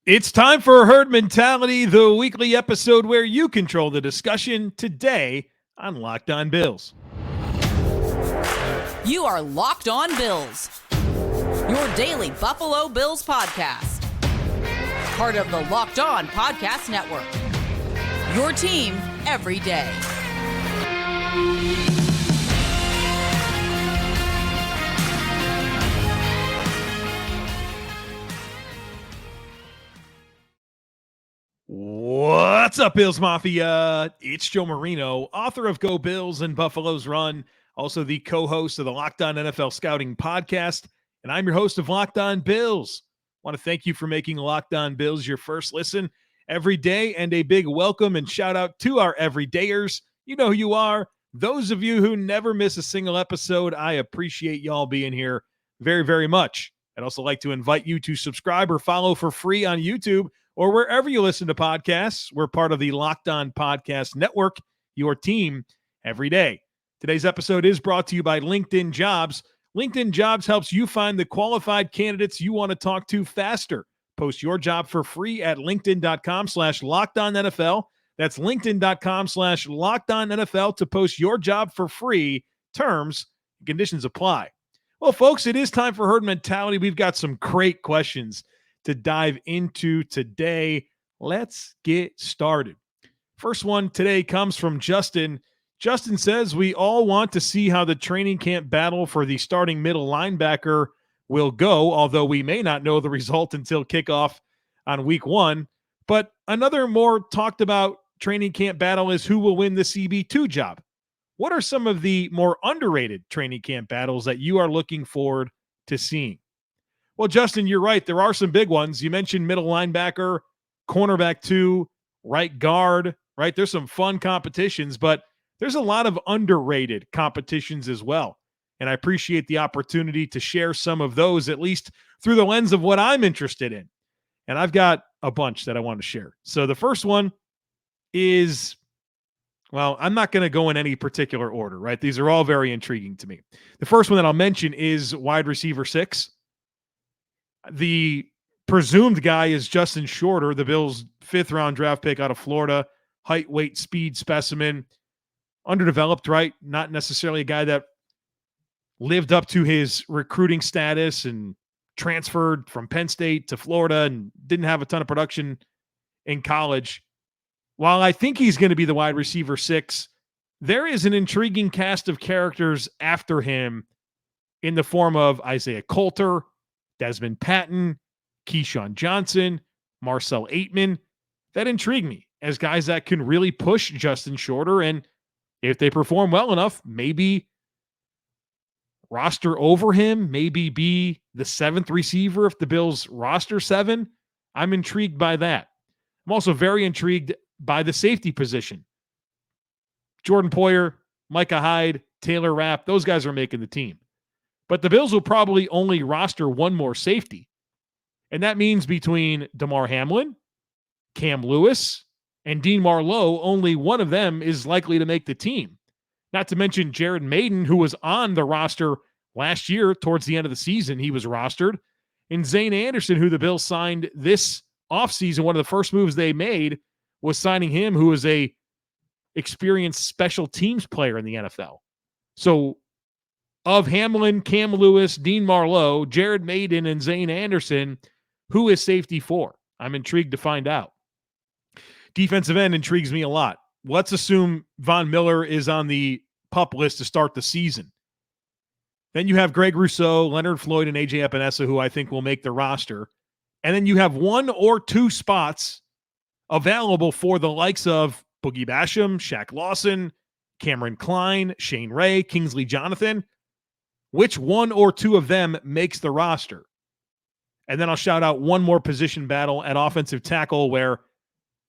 It's time for Herd Mentality, the weekly episode where you control the discussion today on Locked On Bills. You are Locked On Bills, your daily Buffalo Bills podcast. Part of the Locked On Podcast Network, your team every day. What's up, Bills Mafia? It's Joe Marino, author of Go Bills and Buffalo's Run, also the co-host of the Locked On NFL Scouting podcast, and I'm your host of Locked On Bills. I want to thank you for making Locked On Bills your first listen every day, and a big welcome and shout out to our everydayers. You know who you are. Those of you who never miss a single episode, I appreciate y'all being here very, very much. I'd also like to invite you to subscribe or follow for free on YouTube or wherever you listen to podcasts. We're part of the Locked On Podcast Network, your team every day. Today's episode is brought to you by LinkedIn Jobs. LinkedIn Jobs helps you find the qualified candidates you want to talk to faster. Post your job for free at linkedin.com/LockedOnNFL. That's linkedin.com/LockedOnNFL to post your job for free. Terms and conditions apply. Well, folks, it is time for Herd Mentality. We've got some great questions to dive into today. Let's get started. First one today comes from Justin. Justin says, we all want to see how the training camp battle for the starting middle linebacker will go, although we may not know the result until kickoff on week 1. But another more talked about training camp battle is who will win the CB2 job. What are some of the more underrated training camp battles that you are looking forward to seeing? Well, Justin, you're right. There are some big ones. You mentioned middle linebacker, cornerback 2, right guard, right? There's some fun competitions, but there's a lot of underrated competitions as well. And I appreciate the opportunity to share some of those, at least through the lens of what I'm interested in. And I've got a bunch that I want to share. So the first one is, well, I'm not going to go in any particular order, right? These are all very intriguing to me. The first one that I'll mention is wide receiver 6. The presumed guy is Justin Shorter, the Bills' 5th-round draft pick out of Florida, height, weight, speed specimen, underdeveloped, right? Not necessarily a guy that lived up to his recruiting status and transferred from Penn State to Florida and didn't have a ton of production in college. While I think he's going to be the wide receiver 6, there is an intriguing cast of characters after him in the form of Isaiah Coulter, Desmond Patton, Keyshawn Johnson, Marcel Aitman, that intrigue me as guys that can really push Justin Shorter. And if they perform well enough, maybe roster over him, maybe be the 7th receiver if the Bills roster 7. I'm intrigued by that. I'm also very intrigued by the safety position. Jordan Poyer, Micah Hyde, Taylor Rapp, those guys are making the team. But the Bills will probably only roster one more safety. And that means between DeMar Hamlin, Cam Lewis, and Dean Marlowe, only one of them is likely to make the team. Not to mention Jared Maiden, who was on the roster last year towards the end of the season. He was rostered. And Zane Anderson, who the Bills signed this offseason, one of the first moves they made was signing him, who is a experienced special teams player in the NFL. So of Hamlin, Cam Lewis, Dean Marlowe, Jared Maiden, and Zane Anderson, who is safety 4? I'm intrigued to find out. Defensive end intrigues me a lot. Let's assume Von Miller is on the PUP list to start the season. Then you have Greg Rousseau, Leonard Floyd, and AJ Epinesa, who I think will make the roster. And then you have 1 or 2 spots available for the likes of Boogie Basham, Shaq Lawson, Cameron Klein, Shane Ray, Kingsley Jonathan. Which 1 or 2 of them makes the roster? And then I'll shout out one more position battle at offensive tackle where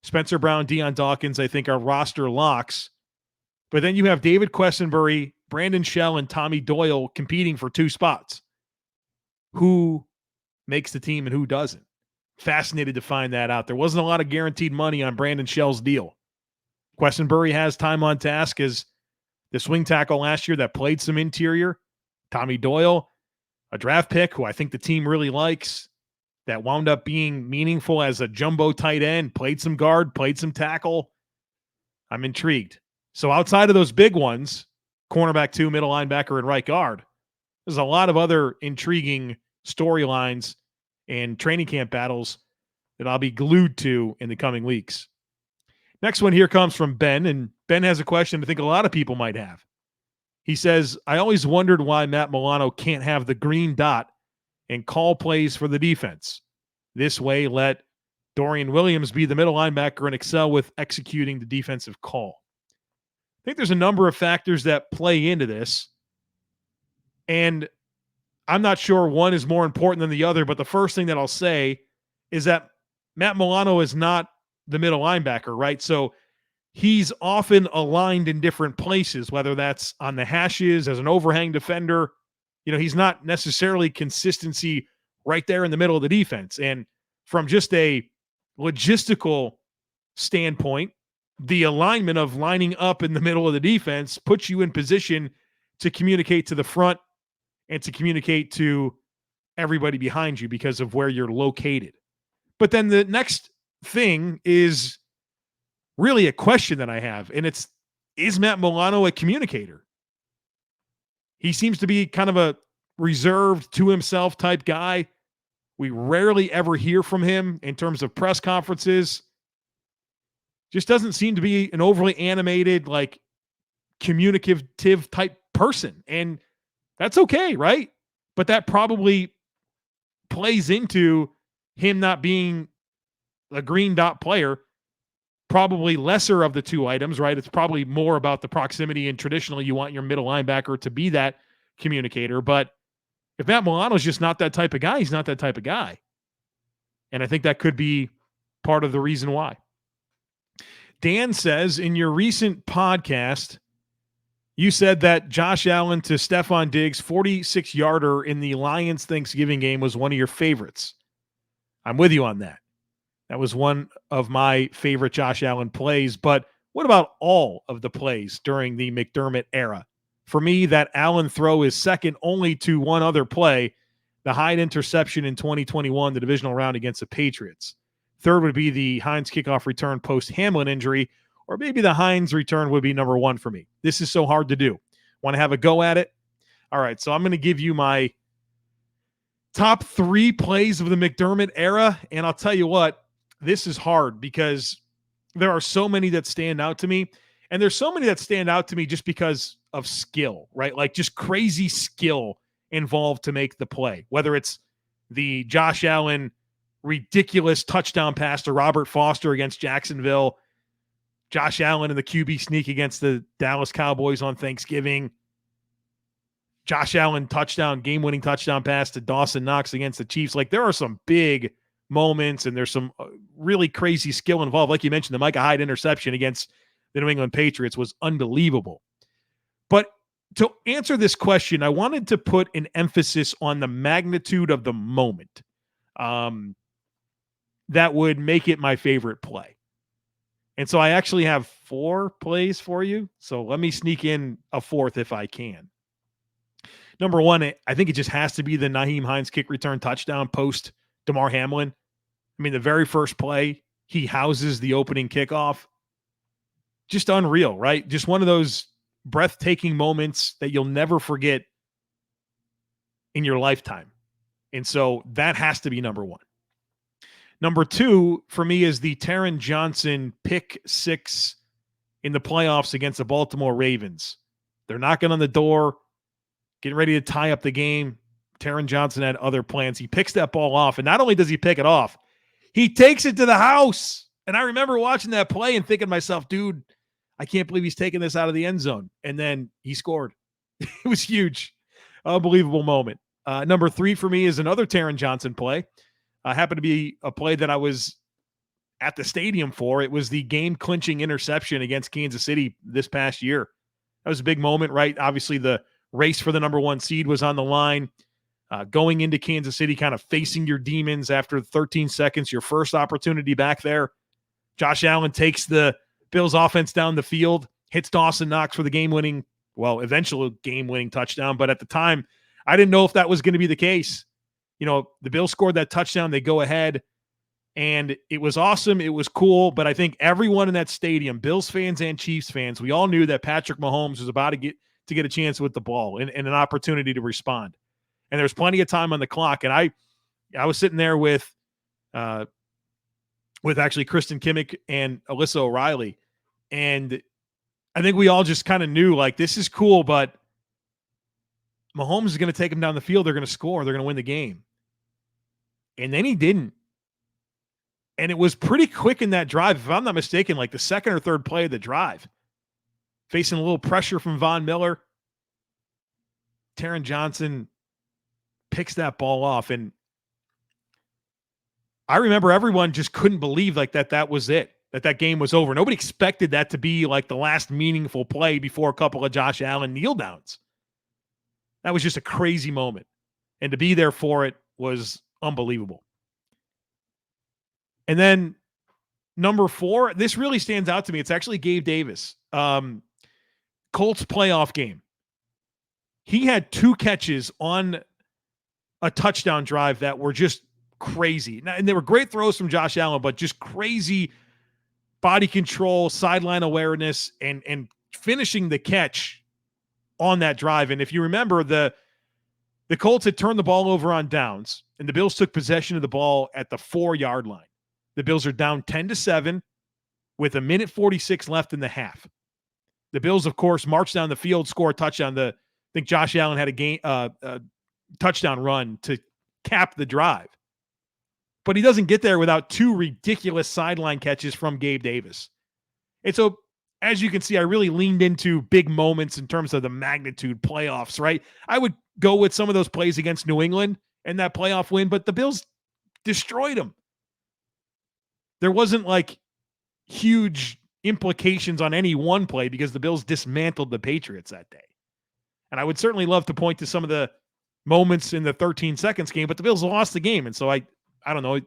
Spencer Brown, Deion Dawkins, I think, are roster locks. But then you have David Questenberry, Brandon Shell, and Tommy Doyle competing for 2 spots. Who makes the team and who doesn't? Fascinated to find that out. There wasn't a lot of guaranteed money on Brandon Shell's deal. Questenberry has time on task as the swing tackle last year that played some interior. Tommy Doyle, a draft pick who I think the team really likes. that wound up being meaningful as a jumbo tight end, played some guard, played some tackle. I'm intrigued. So outside of those big ones, cornerback 2, middle linebacker, and right guard, there's a lot of other intriguing storylines and training camp battles that I'll be glued to in the coming weeks. Next one here comes from Ben, and Ben has a question I think a lot of people might have. He says, I always wondered why Matt Milano can't have the green dot and call plays for the defense. This way, let Dorian Williams be the middle linebacker and excel with executing the defensive call. I think there's a number of factors that play into this, and I'm not sure one is more important than the other, but the first thing that I'll say is that Matt Milano is not the middle linebacker, right? So he's often aligned in different places, whether that's on the hashes as an overhang defender. He's not necessarily consistency right there in the middle of the defense. And from just a logistical standpoint, the alignment of lining up in the middle of the defense puts you in position to communicate to the front and to communicate to everybody behind you because of where you're located. But then the next thing is really a question that I have, and it's, is Matt Milano a communicator? He seems to be kind of a reserved to himself type guy. We rarely ever hear from him in terms of press conferences. Just doesn't seem to be an overly animated, like communicative type person. And that's okay, right? But that probably plays into him not being a green dot player. Probably lesser of the two items, right? It's probably more about the proximity, and traditionally you want your middle linebacker to be that communicator. But if Matt Milano's just not that type of guy, he's not that type of guy. And I think that could be part of the reason why. Dan says, in your recent podcast, you said that Josh Allen to Stephon Diggs 46-yarder in the Lions Thanksgiving game was one of your favorites. I'm with you on that. That was one of my favorite Josh Allen plays. But what about all of the plays during the McDermott era? For me, that Allen throw is second only to one other play, the Hyde interception in 2021, the divisional round against the Patriots. Third would be the Hines kickoff return post-Hamlin injury, or maybe the Hines return would be number one for me. This is so hard to do. Want to have a go at it? All right, so I'm going to give you my top 3 plays of the McDermott era, and I'll tell you what, this is hard because there are so many that stand out to me, and there's so many that stand out to me just because of skill, right? Like just crazy skill involved to make the play, whether it's the Josh Allen ridiculous touchdown pass to Robert Foster against Jacksonville, Josh Allen in the QB sneak against the Dallas Cowboys on Thanksgiving, Josh Allen touchdown, game-winning touchdown pass to Dawson Knox against the Chiefs. Like there are some big moments, and there's some really crazy skill involved. Like you mentioned, the Micah Hyde interception against the New England Patriots was unbelievable. But to answer this question, I wanted to put an emphasis on the magnitude of the moment that would make it my favorite play. And so I actually have 4 plays for you. So let me sneak in a 4th if I can. Number 1, I think it just has to be the Nyheim Hines kick return touchdown post Damar Hamlin. I mean, the very first play, he houses the opening kickoff. Just unreal, right? Just one of those breathtaking moments that you'll never forget in your lifetime. And so that has to be number 1. Number 2 for me is the Taron Johnson pick 6 in the playoffs against the Baltimore Ravens. They're knocking on the door, getting ready to tie up the game. Taron Johnson had other plans. He picks that ball off, and not only does he pick it off, he takes it to the house. And I remember watching that play and thinking to myself, dude, I can't believe he's taking this out of the end zone. And then he scored. It was huge. Unbelievable moment. Number 3 for me is another Taron Johnson play. Happened to be a play that I was at the stadium for. It was the game-clinching interception against Kansas City this past year. That was a big moment, right? Obviously, the race for the number 1 seed was on the line. Going into Kansas City, kind of facing your demons after 13 seconds, your first opportunity back there. Josh Allen takes the Bills offense down the field, hits Dawson Knox for the game-winning, eventual game-winning touchdown. But at the time, I didn't know if that was going to be the case. the Bills scored that touchdown. They go ahead, and it was awesome. It was cool, but I think everyone in that stadium, Bills fans and Chiefs fans, we all knew that Patrick Mahomes was about to get a chance with the ball and an opportunity to respond. And there's plenty of time on the clock. And I was sitting there with actually Kristen Kimmick and Alyssa O'Reilly, and I think we all just kind of knew, like, this is cool, but Mahomes is going to take them down the field. They're going to score. They're going to win the game. And then he didn't. And it was pretty quick in that drive. If I'm not mistaken, like the second or third play of the drive, facing a little pressure from Von Miller, Taron Johnson picks that ball off. And I remember everyone just couldn't believe that was it, that game was over. Nobody expected that to be like the last meaningful play before a couple of Josh Allen kneel downs. That was just a crazy moment. And to be there for it was unbelievable. And then number 4, this really stands out to me. It's actually Gabe Davis. Colts playoff game. He had 2 catches on a touchdown drive that were just crazy. And they were great throws from Josh Allen, but just crazy body control, sideline awareness, and finishing the catch on that drive. And if you remember, the Colts had turned the ball over on downs, and the Bills took possession of the ball at the 4-yard line. The Bills are down 10-7 with 1:46 left in the half. The Bills, of course, march down the field, score a touchdown. I think Josh Allen had a touchdown run to cap the drive. But he doesn't get there without 2 ridiculous sideline catches from Gabe Davis. And so, as you can see, I really leaned into big moments in terms of the magnitude playoffs, right? I would go with some of those plays against New England and that playoff win, but the Bills destroyed them. There wasn't like huge implications on any one play because the Bills dismantled the Patriots that day. And I would certainly love to point to some of the moments in the 13 seconds game, but the Bills lost the game. And so I don't know,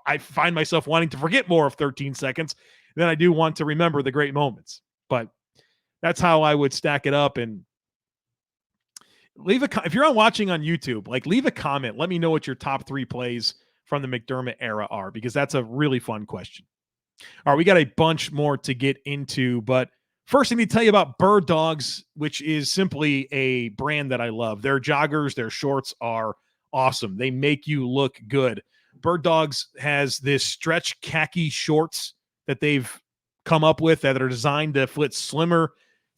I find myself wanting to forget more of 13 seconds than I do want to remember the great moments. But that's how I would stack it up. And if you're watching on YouTube, like, leave a comment. Let me know what your top 3 plays from the McDermott era are, because that's a really fun question. All right, we got a bunch more to get into, but first I need to tell you about Bird Dogs, which is simply a brand that I love. Their joggers, their shorts are awesome. They make you look good. Bird Dogs has this stretch khaki shorts that they've come up with that are designed to fit slimmer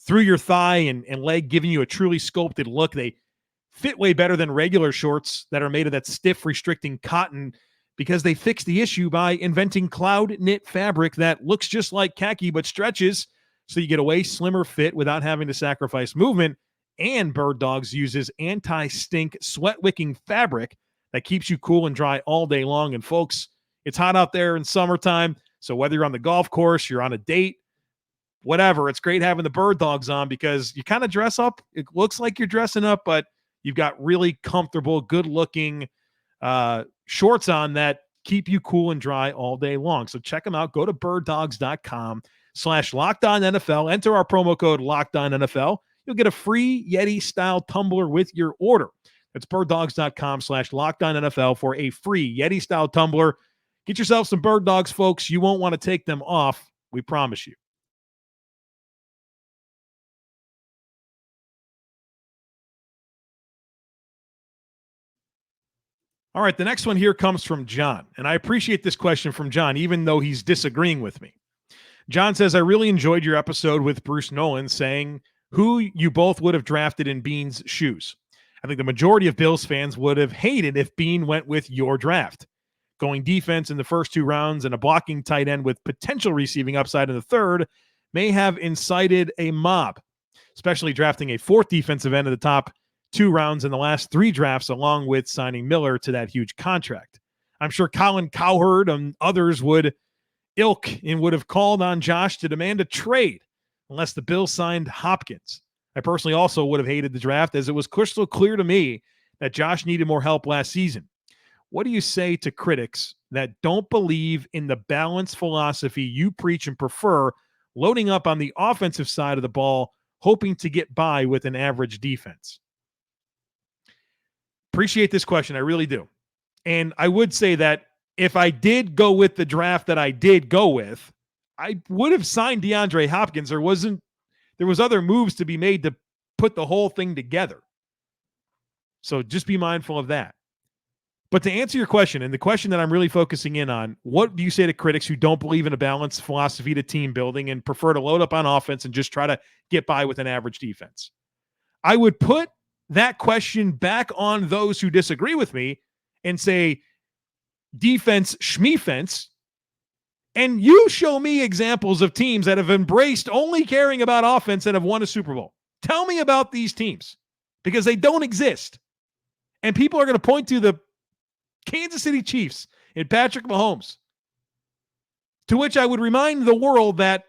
through your thigh and leg, giving you a truly sculpted look. They fit way better than regular shorts that are made of that stiff, restricting cotton, because they fixed the issue by inventing cloud knit fabric that looks just like khaki but stretches, so you get a way slimmer fit without having to sacrifice movement. And Bird Dogs uses anti-stink, sweat-wicking fabric that keeps you cool and dry all day long. And folks, it's hot out there in summertime, so whether you're on the golf course, you're on a date, whatever, it's great having the Bird Dogs on, because you kind of dress up. It looks like you're dressing up, but you've got really comfortable, good-looking shorts on that keep you cool and dry all day long. So check them out. Go to birddogs.com/LockedOnNFL. Enter our promo code LockedOnNFL. You'll get a free Yeti-style tumbler with your order. That's birddogs.com/LockedOnNFL for a free Yeti-style tumbler. Get yourself some Bird Dogs, folks. You won't want to take them off. We promise you. All right, the next one here comes from John, and I appreciate this question from John, even though he's disagreeing with me. John says, I really enjoyed your episode with Bruce Nolan saying who you both would have drafted in Bean's shoes. I think the majority of Bills fans would have hated if Bean went with your draft. Going defense in the first 2 rounds and a blocking tight end with potential receiving upside in the third may have incited a mob, especially drafting a 4th defensive end in the top 2 rounds in the last 3 drafts, along with signing Miller to that huge contract. I'm sure Colin Cowherd and others would have called on Josh to demand a trade unless the Bills signed Hopkins. I personally also would have hated the draft, as it was crystal clear to me that Josh needed more help last season. What do you say to critics that don't believe in the balanced philosophy you preach and prefer, loading up on the offensive side of the ball, hoping to get by with an average defense? Appreciate this question. I really do. And I would say that if I did go with the draft that I did go with, I would have signed DeAndre Hopkins. There was other moves to be made to put the whole thing together. So just be mindful of that. But to answer your question, and the question that I'm really focusing in on, what do you say to critics who don't believe in a balanced philosophy to team building and prefer to load up on offense and just try to get by with an average defense? I would put that question back on those who disagree with me and say, defense, schmefense, and you show me examples of teams that have embraced only caring about offense and have won a Super Bowl. Tell me about these teams, because they don't exist. And people are going to point to the Kansas City Chiefs and Patrick Mahomes, to which I would remind the world that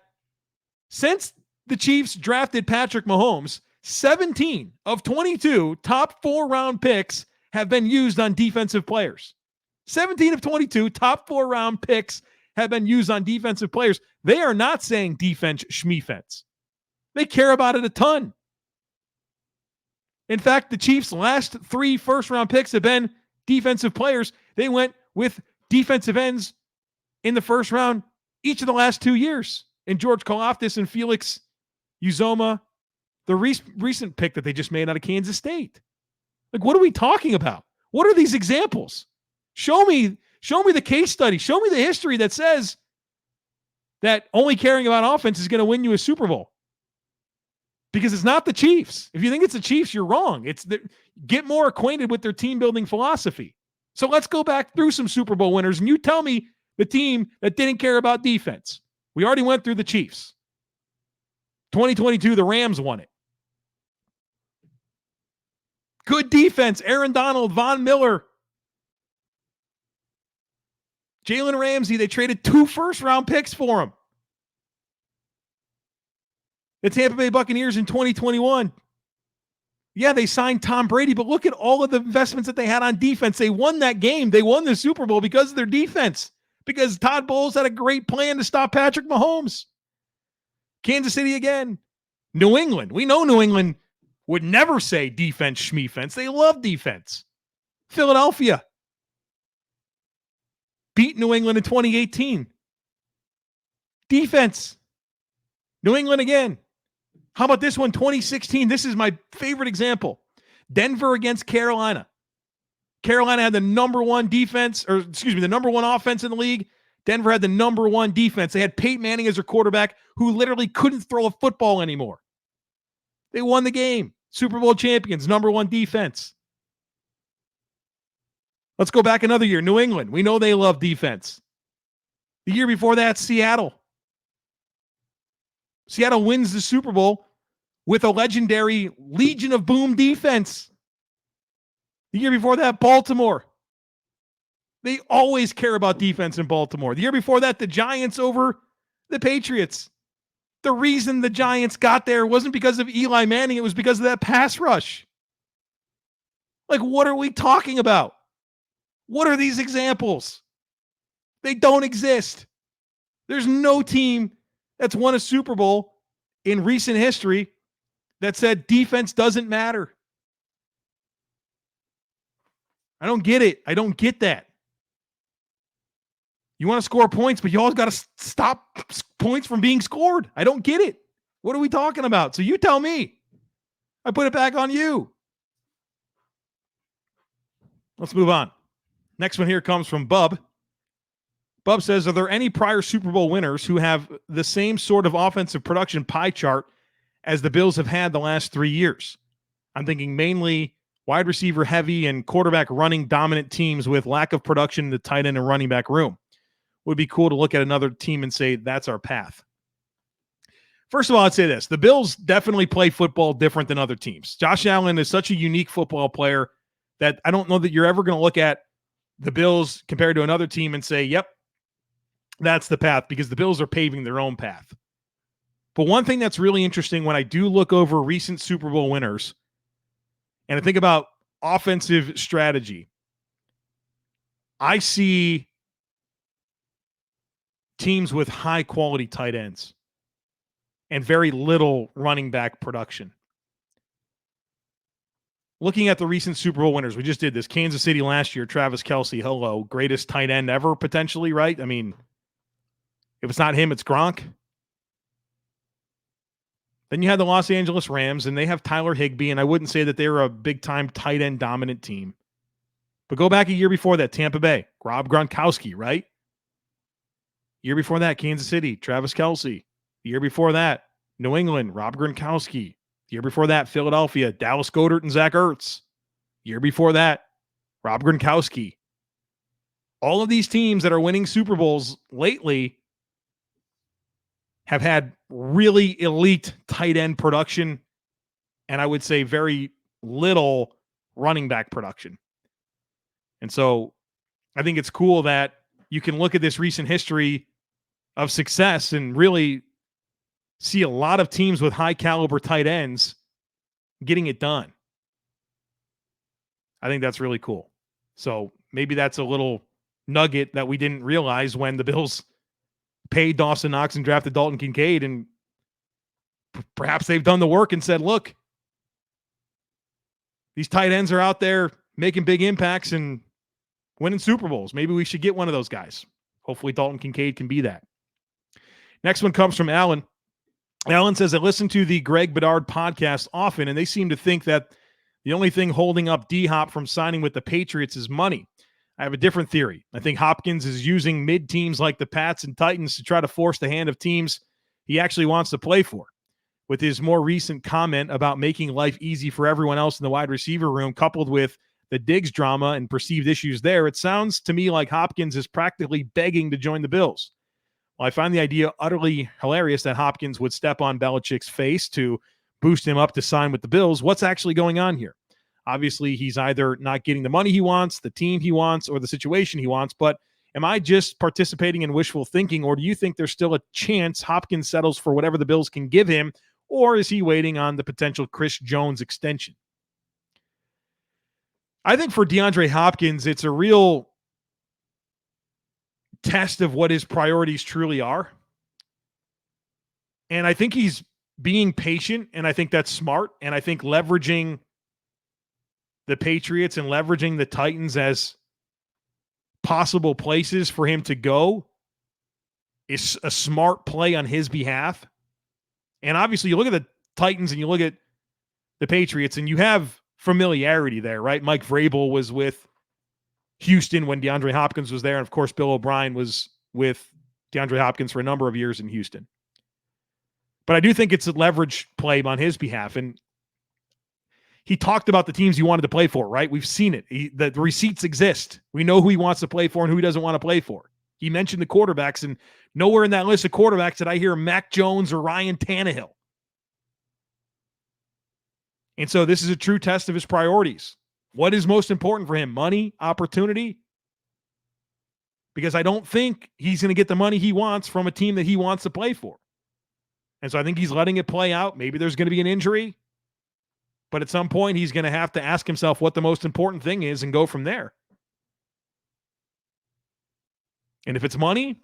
since the Chiefs drafted Patrick Mahomes, 17 of 22 top 4-round picks have been used on defensive players. 17 of 22 top 4-round picks have been used on defensive players. They are not saying defense, schmefense. They care about it a ton. In fact, the Chiefs' last 3 first-round picks have been defensive players. They went with defensive ends in the first round each of the last 2 years. And George Karlaftis and Felix Uzoma, the recent pick that they just made out of Kansas State. Like, what are we talking about? What are these examples? Show me the case study. Show me the history that says that only caring about offense is going to win you a Super Bowl. Because it's not the Chiefs. If you think it's the Chiefs, you're wrong. Get more acquainted with their team building philosophy. So let's go back through some Super Bowl winners, and you tell me the team that didn't care about defense. We already went through the Chiefs. 2022, the Rams won it. Good defense. Aaron Donald, Von Miller, Jalen Ramsey. They traded 2 first-round picks for him. The Tampa Bay Buccaneers in 2021. Yeah, they signed Tom Brady, but look at all of the investments that they had on defense. They won that game. They won the Super Bowl because of their defense, because Todd Bowles had a great plan to stop Patrick Mahomes. Kansas City again. New England. We know New England would never say defense, schmefense. They love defense. Philadelphia beat New England in 2018. Defense. New England again. How about this one, 2016? This is my favorite example. Denver against Carolina. Carolina had the number 1 defense, the number 1 offense in the league. Denver had the number 1 defense. They had Peyton Manning as their quarterback, who literally couldn't throw a football anymore. They won the game. Super Bowl champions, number 1 defense. Let's go back another year. New England. We know they love defense. The year before that, Seattle. Seattle wins the Super Bowl with a legendary Legion of Boom defense. The year before that, Baltimore. They always care about defense in Baltimore. The year before that, the Giants over the Patriots. The reason the Giants got there wasn't because of Eli Manning. It was because of that pass rush. Like, what are we talking about? What are these examples? They don't exist. There's no team that's won a Super Bowl in recent history that said defense doesn't matter. I don't get it. I don't get that. You want to score points, but you always got to stop points from being scored. I don't get it. What are we talking about? So you tell me. I put it back on you. Let's move on. Next one here comes from Bub. Bub says, are there any prior Super Bowl winners who have the same sort of offensive production pie chart as the Bills have had the last 3 years? I'm thinking mainly wide receiver heavy and quarterback running dominant teams with lack of production in the tight end and running back room. Would be cool to look at another team and say, that's our path. First of all, I'd say this. The Bills definitely play football different than other teams. Josh Allen is such a unique football player that I don't know that you're ever going to look at the Bills compared to another team and say, yep, that's the path, because the Bills are paving their own path. But one thing that's really interesting when I do look over recent Super Bowl winners and I think about offensive strategy, I see teams with high quality tight ends and very little running back production. looking at the recent Super Bowl winners, we just did this. Kansas City last year, Travis Kelce, hello, greatest tight end ever potentially, right? I mean, if it's not him, it's Gronk. Then you had the Los Angeles Rams, and they have Tyler Higbee, and I wouldn't say that they're a big-time tight end dominant team. But go back a year before that, Tampa Bay, Rob Gronkowski, right? Year before that, Kansas City, Travis Kelce. The year before that, New England, Rob Gronkowski. The year before that, Philadelphia, Dallas Goedert and Zach Ertz. Year before that, Rob Gronkowski. All of these teams that are winning Super Bowls lately have had really elite tight end production, and I would say very little running back production. And so I think it's cool that you can look at this recent history of success and really see a lot of teams with high caliber tight ends getting it done. I think that's really cool. So maybe that's a little nugget that we didn't realize when the Bills paid Dawson Knox and drafted Dalton Kincaid, and perhaps they've done the work and said, look, these tight ends are out there making big impacts and winning Super Bowls. Maybe we should get one of those guys. Hopefully Dalton Kincaid can be that. Next one comes from Alan. Alan says, I listen to the Greg Bedard podcast often, and they seem to think that the only thing holding up D-Hop from signing with the Patriots is money. I have a different theory. I think Hopkins is using mid-teams like the Pats and Titans to try to force the hand of teams he actually wants to play for. With his more recent comment about making life easy for everyone else in the wide receiver room, coupled with the Diggs drama and perceived issues there, it sounds to me like Hopkins is practically begging to join the Bills. While I find the idea utterly hilarious that Hopkins would step on Belichick's face to boost him up to sign with the Bills, what's actually going on here? Obviously, he's either not getting the money he wants, the team he wants, or the situation he wants, but am I just participating in wishful thinking, or do you think there's still a chance Hopkins settles for whatever the Bills can give him, or is he waiting on the potential Chris Jones extension? I think for DeAndre Hopkins, it's a real test of what his priorities truly are. And I think he's being patient, and I think that's smart, and I think leveraging the Patriots and leveraging the Titans as possible places for him to go is a smart play on his behalf. And obviously you look at the Titans and you look at the Patriots and you have familiarity there, right? Mike Vrabel was with Houston when DeAndre Hopkins was there. And of course, Bill O'Brien was with DeAndre Hopkins for a number of years in Houston. But I do think it's a leverage play on his behalf. And he talked about the teams he wanted to play for, right? We've seen it. The receipts exist. We know who he wants to play for and who he doesn't want to play for. He mentioned the quarterbacks, and nowhere in that list of quarterbacks did I hear Mac Jones or Ryan Tannehill. And so this is a true test of his priorities. What is most important for him? Money, opportunity? Because I don't think he's going to get the money he wants from a team that he wants to play for. And so I think he's letting it play out. Maybe there's going to be an injury. But at some point, he's going to have to ask himself what the most important thing is and go from there. And if it's money,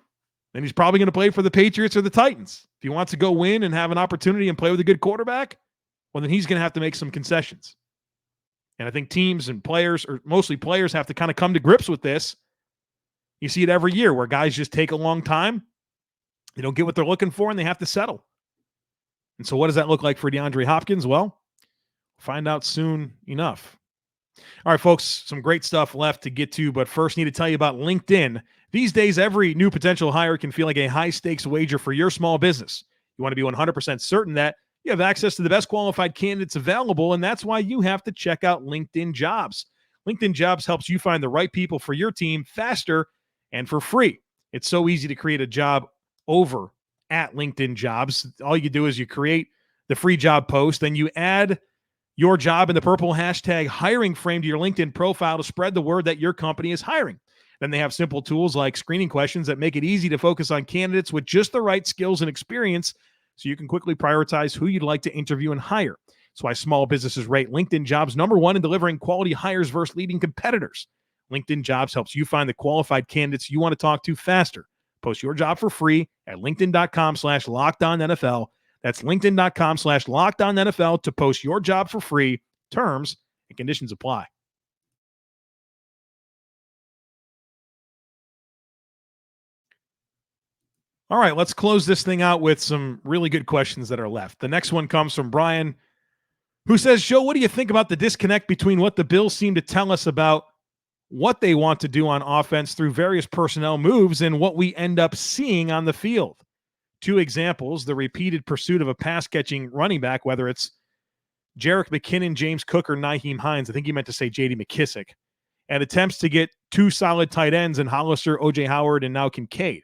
then he's probably going to play for the Patriots or the Titans. If he wants to go win and have an opportunity and play with a good quarterback, well, then he's going to have to make some concessions. And I think teams and players, or mostly players, have to kind of come to grips with this. You see it every year where guys just take a long time. They don't get what they're looking for, and they have to settle. And so what does that look like for DeAndre Hopkins? Well, find out soon enough. All right, folks, some great stuff left to get to, but first need to tell you about LinkedIn. These days, every new potential hire can feel like a high-stakes wager for your small business. You want to be 100% certain that you have access to the best qualified candidates available, and that's why you have to check out LinkedIn Jobs. LinkedIn Jobs helps you find the right people for your team faster and for free. It's so easy to create a job over at LinkedIn Jobs. All you do is you create the free job post, then you add your job in the purple hashtag hiring frame to your LinkedIn profile to spread the word that your company is hiring. Then they have simple tools like screening questions that make it easy to focus on candidates with just the right skills and experience so you can quickly prioritize who you'd like to interview and hire. That's why small businesses rate LinkedIn Jobs #1 in delivering quality hires versus leading competitors. LinkedIn Jobs helps you find the qualified candidates you want to talk to faster. Post your job for free at linkedin.com/LockedOnNFL. That's linkedin.com/LockedOnNFL to post your job for free. Terms and conditions apply. All right, let's close this thing out with some really good questions that are left. The next one comes from Brian, who says, Joe, what do you think about the disconnect between what the Bills seem to tell us about what they want to do on offense through various personnel moves and what we end up seeing on the field? 2 examples, the repeated pursuit of a pass-catching running back, whether it's Jerick McKinnon, James Cook, or Nyheim Hines. I think he meant to say J.D. McKissick. And attempts to get 2 solid tight ends in Hollister, O.J. Howard, and now Kincaid.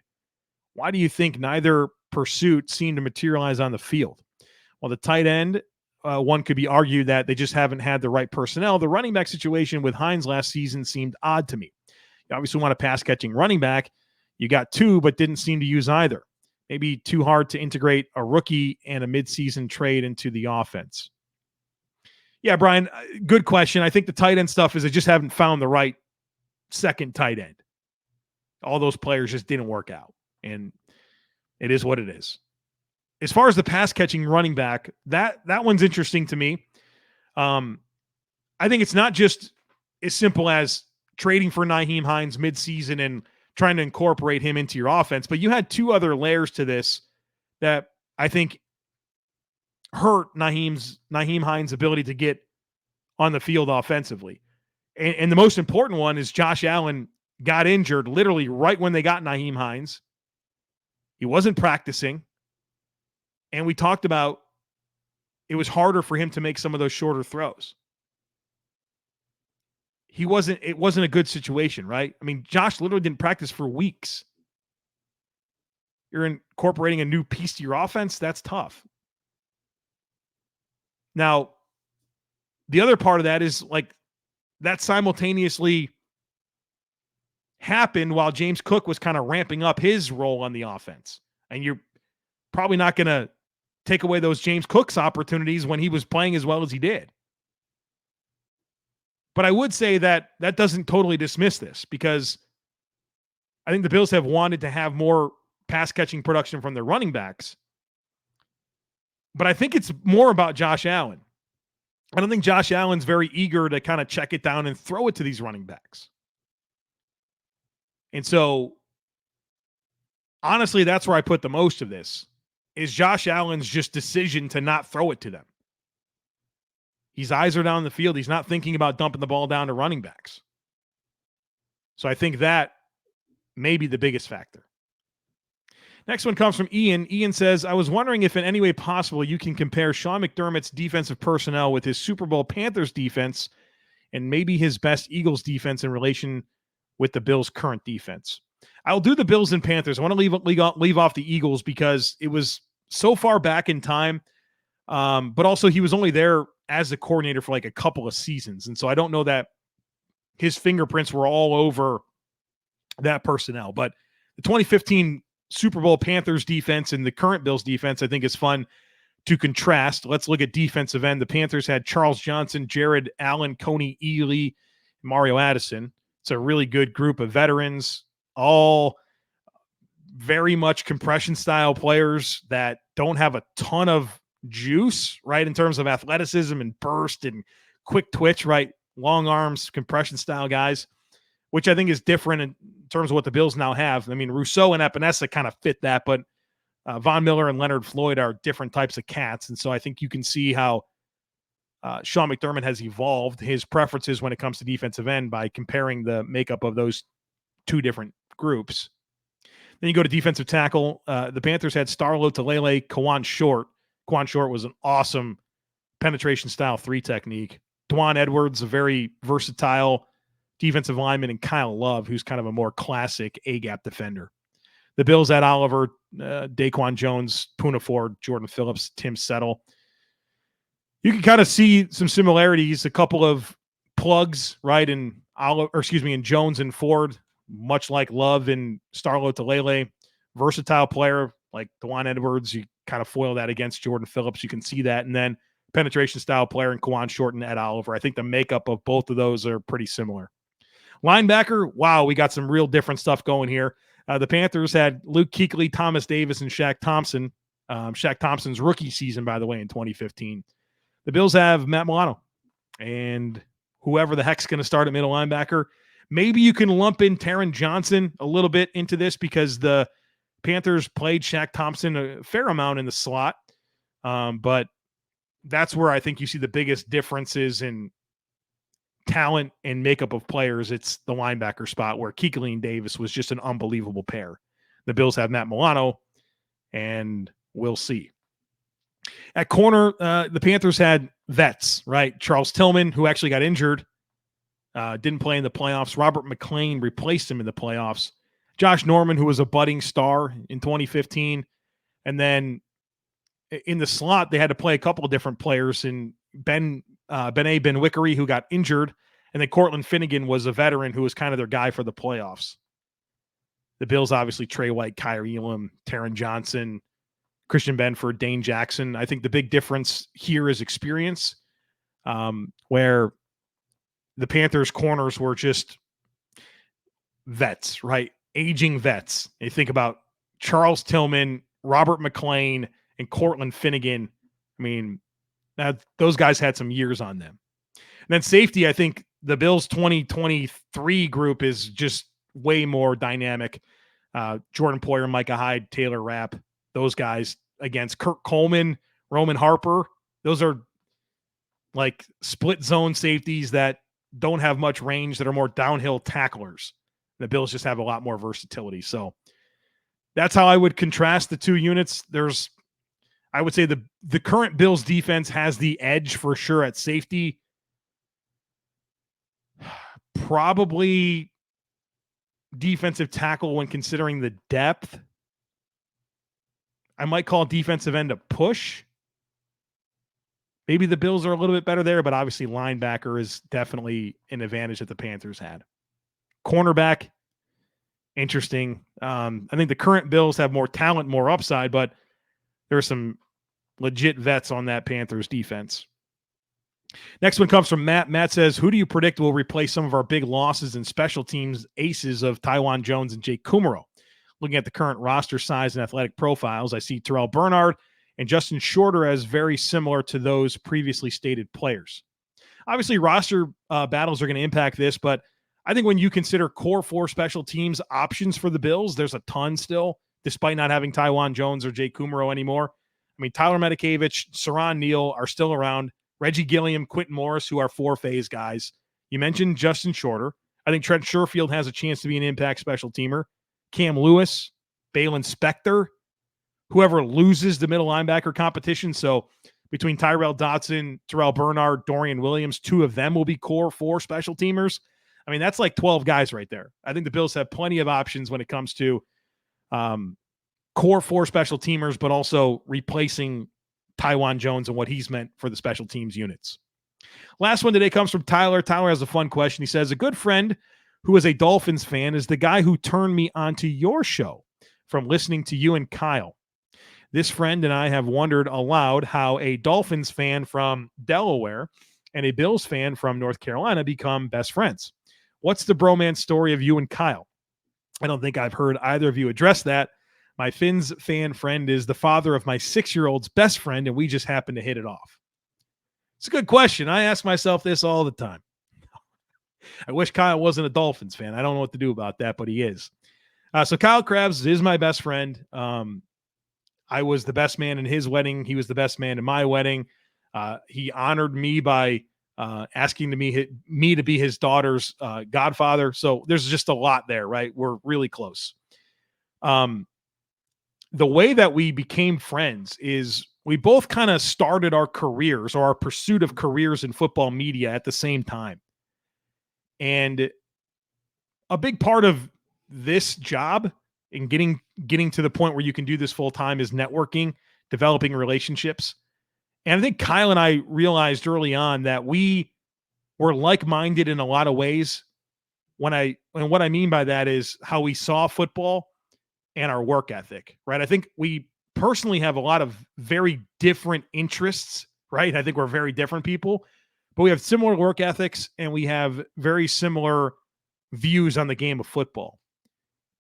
Why do you think neither pursuit seemed to materialize on the field? Well, the tight end, one could be argued that they just haven't had the right personnel. The running back situation with Hines last season seemed odd to me. You obviously want a pass-catching running back. You got 2, but didn't seem to use either. Maybe too hard to integrate a rookie and a midseason trade into the offense. Yeah, Brian, good question. I think the tight end stuff is they just haven't found the right second tight end. All those players just didn't work out. And it is what it is. As far as the pass-catching running back, that one's interesting to me. I think it's not just as simple as trading for Nyheim Hines midseason and trying to incorporate him into your offense, but you had 2 other layers to this that I think hurt Nyheim Hines' ability to get on the field offensively. And the most important one is Josh Allen got injured literally right when they got Nyheim Hines. He wasn't practicing. And we talked about it was harder for him to make some of those shorter throws. It wasn't a good situation, right? I mean, Josh literally didn't practice for weeks. You're incorporating a new piece to your offense. That's tough. Now, the other part of that is like that simultaneously happened while James Cook was kind of ramping up his role on the offense. And you're probably not going to take away those James Cook's opportunities when he was playing as well as he did. But I would say that doesn't totally dismiss this, because I think the Bills have wanted to have more pass catching production from their running backs. But I think it's more about Josh Allen. I don't think Josh Allen's very eager to kind of check it down and throw it to these running backs. And so, honestly, that's where I put the most of this, is Josh Allen's just decision to not throw it to them. His eyes are down the field. He's not thinking about dumping the ball down to running backs. So I think that may be the biggest factor. Next one comes from Ian. Ian says, I was wondering if in any way possible you can compare Sean McDermott's defensive personnel with his Super Bowl Panthers defense and maybe his best Eagles defense in relation with the Bills' current defense. I'll do the Bills and Panthers. I want to leave off the Eagles because it was so far back in time, but also he was only there as a coordinator for like a couple of seasons. And so I don't know that his fingerprints were all over that personnel. But the 2015 Super Bowl Panthers defense and the current Bills defense, I think, is fun to contrast. Let's look at defensive end. The Panthers had Charles Johnson, Jared Allen, Coney Ely, Mario Addison. It's a really good group of veterans, all very much compression style players that don't have a ton of juice, right, in terms of athleticism and burst and quick twitch, right? Long arms, compression style guys, which I think is different in terms of what the Bills now have. I mean, Rousseau and Epinesa kind of fit that, but Von Miller and Leonard Floyd are different types of cats. And so I think you can see how Sean McDermott has evolved his preferences when it comes to defensive end by comparing the makeup of those 2 different groups. Then you go to defensive tackle. The Panthers had Starlo Talele, Kawan Short. Kawan Short was an awesome penetration style 3 technique. Dwan Edwards, a very versatile defensive lineman, and Kyle Love, who's kind of a more classic A-gap defender. The Bills had Oliver, Daquan Jones, Poona Ford, Jordan Phillips, Tim Settle. You can kind of see some similarities, a couple of plugs, right, in Jones and Ford, much like Love and Starlo Talele. Versatile player like Dwan Edwards, you kind of foil that against Jordan Phillips. You can see that. And then penetration style player in Kawan Short and Ed Oliver. I think the makeup of both of those are pretty similar. Linebacker, wow, we got some real different stuff going here. The Panthers had Luke Kuechly, Thomas Davis, and Shaq Thompson. Shaq Thompson's rookie season, by the way, in 2015. The Bills have Matt Milano and whoever the heck's going to start at middle linebacker. Maybe you can lump in Taron Johnson a little bit into this because the Panthers played Shaq Thompson a fair amount in the slot. But that's where I think you see the biggest differences in talent and makeup of players. It's the linebacker spot where Kuechly and Davis was just an unbelievable pair. The Bills have Matt Milano, and we'll see. At corner, the Panthers had vets, right? Charles Tillman, who actually got injured, didn't play in the playoffs. Robert McClain replaced him in the playoffs. Josh Norman, who was a budding star in 2015. And then in the slot, they had to play a couple of different players. In Ben Wickery, who got injured. And then Cortland Finnegan was a veteran who was kind of their guy for the playoffs. The Bills, obviously, Trey White, Kyrie Elam, Taron Johnson, Christian Benford, Dane Jackson. I think the big difference here is experience, where the Panthers' corners were just vets, right? Aging vets. You think about Charles Tillman, Robert McClain, and Cortland Finnegan. I mean, those guys had some years on them. And then safety, I think the Bills' 2023 group is just way more dynamic. Jordan Poyer, Micah Hyde, Taylor Rapp, those guys against Kirk Coleman, Roman Harper. Those are like split zone safeties that don't have much range, that are more downhill tacklers. The Bills just have a lot more versatility. So that's how I would contrast the two units. I would say the current Bills defense has the edge for sure at safety. Probably defensive tackle when considering the depth. I might call defensive end a push. Maybe the Bills are a little bit better there, but obviously linebacker is definitely an advantage that the Panthers had. Cornerback, interesting. I think the current Bills have more talent, more upside, but there are some legit vets on that Panthers defense. Next one comes from Matt. Matt says, who do you predict will replace some of our big losses in special teams aces of Taiwan Jones and Jake Kumaro? Looking at the current roster size and athletic profiles, I see Terrell Bernard and Justin Shorter as very similar to those previously stated players. Obviously, roster battles are going to impact this, but I think when you consider core four special teams options for the Bills, there's a ton still, despite not having Taiwan Jones or Jake Kumaro anymore. I mean, Tyler Medikevich, Saron Neal are still around. Reggie Gilliam, Quentin Morris, who are four-phase guys. You mentioned Justin Shorter. I think Trent Sherfield has a chance to be an impact special teamer. Cam Lewis, Balin Spector, whoever loses the middle linebacker competition. So between Tyrell Dotson, Terrell Bernard, Dorian Williams, two of them will be core four special teamers. I mean, that's like 12 guys right there. I think the Bills have plenty of options when it comes to core four special teamers, but also replacing Taiwan Jones and what he's meant for the special teams units. Last one today comes from Tyler. Tyler has a fun question. He says, a good friend who is a Dolphins fan is the guy who turned me onto your show from listening to you and Kyle. This friend and I have wondered aloud how a Dolphins fan from Delaware and a Bills fan from North Carolina become best friends. What's the bromance story of you and Kyle? I don't think I've heard either of you address that. My Finns fan friend is the father of my 6-year-old's best friend, and we just happen to hit it off. It's a good question. I ask myself this all the time. I wish Kyle wasn't a Dolphins fan. I don't know what to do about that, but he is. So Kyle Krabs is my best friend. I was the best man in his wedding. He was the best man in my wedding. He honored me by asking me to be his daughter's godfather. So there's just a lot there, right? We're really close. The way that we became friends is we both kind of started our careers or our pursuit of careers in football media at the same time. And a big part of this job and getting to the point where you can do this full time is networking, developing relationships. And I think Kyle and I realized early on that we were like-minded in a lot of ways. And what I mean by that is how we saw football and our work ethic, right? I think we personally have a lot of very different interests, right? I think we're very different people, but we have similar work ethics and we have very similar views on the game of football.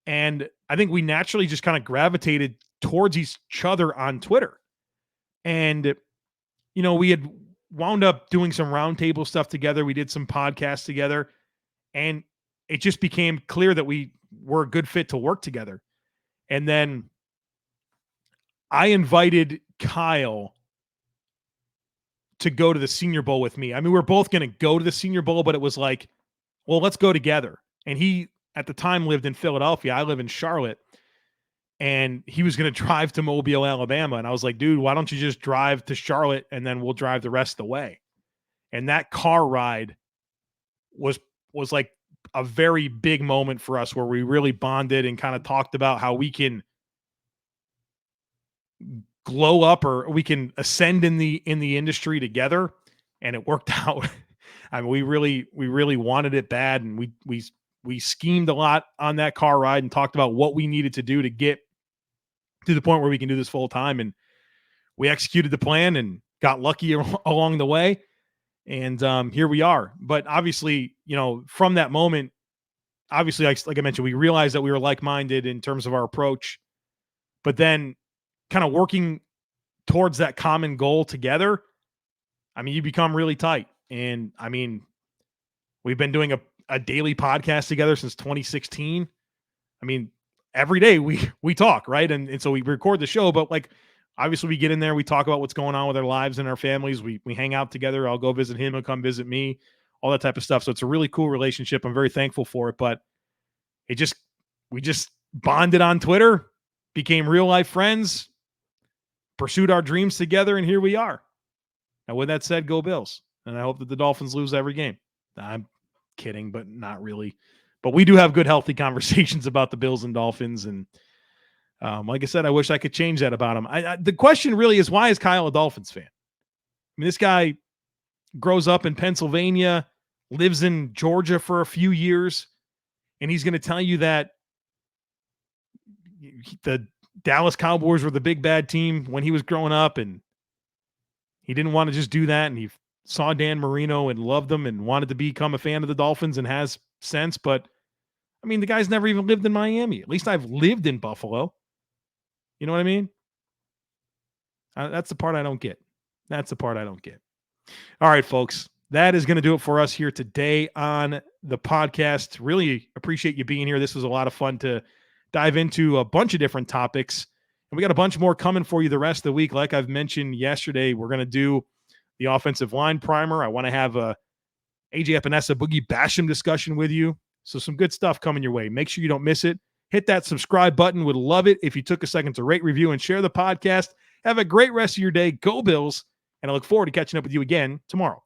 And I think we naturally just kind of gravitated towards each other on Twitter. And, you know, we had wound up doing some roundtable stuff together. We did some podcasts together, and it just became clear that we were a good fit to work together. And then I invited Kyle to go to the Senior Bowl with me. I mean, we were both going to go to the Senior Bowl, but it was like, well, let's go together. And he, at the time, lived in Philadelphia. I live in Charlotte. And he was going to drive to Mobile, Alabama. And I was like, dude, why don't you just drive to Charlotte and then we'll drive the rest of the way? And that car ride was like a very big moment for us where we really bonded and kind of talked about how we can glow up or we can ascend in the industry together. And it worked out. I mean, we really wanted it bad. And we schemed a lot on that car ride and talked about what we needed to do to get to the point where we can do this full time. And we executed the plan and got lucky along the way. And here we are. But obviously, from that moment, obviously, like I mentioned, we realized that we were like-minded in terms of our approach, but then kind of working towards that common goal together, I mean, you become really tight. And I mean, we've been doing a daily podcast together since 2016. I mean, every day we talk, right? And so we record the show, but like, obviously we get in there, we talk about what's going on with our lives and our families. We hang out together. I'll go visit him. He'll come visit me, all that type of stuff. So it's a really cool relationship. I'm very thankful for it, but we just bonded on Twitter, became real life friends, pursued our dreams together. And here we are. Now, with that said, go Bills. And I hope that the Dolphins lose every game. I'm kidding, but not really. But we do have good, healthy conversations about the Bills and Dolphins. And like I said, I wish I could change that about him. The question really is, why is Kyle a Dolphins fan? I mean, this guy grows up in Pennsylvania, lives in Georgia for a few years, and he's going to tell you that the Dallas Cowboys were the big bad team when he was growing up, and he didn't want to just do that. And he saw Dan Marino and loved them and wanted to become a fan of the Dolphins and has since. But I mean, the guy's never even lived in Miami. At least I've lived in Buffalo. You know what I mean? That's the part I don't get. That's the part I don't get. All right, folks. That is going to do it for us here today on the podcast. Really appreciate you being here. This was a lot of fun to dive into a bunch of different topics. And we got a bunch more coming for you the rest of the week. Like I've mentioned yesterday, we're going to do the offensive line primer. I want to have a AJ Epinesa Boogie Basham discussion with you. So some good stuff coming your way. Make sure you don't miss it. Hit that subscribe button. Would love it if you took a second to rate, review, and share the podcast. Have a great rest of your day. Go Bills. And I look forward to catching up with you again tomorrow.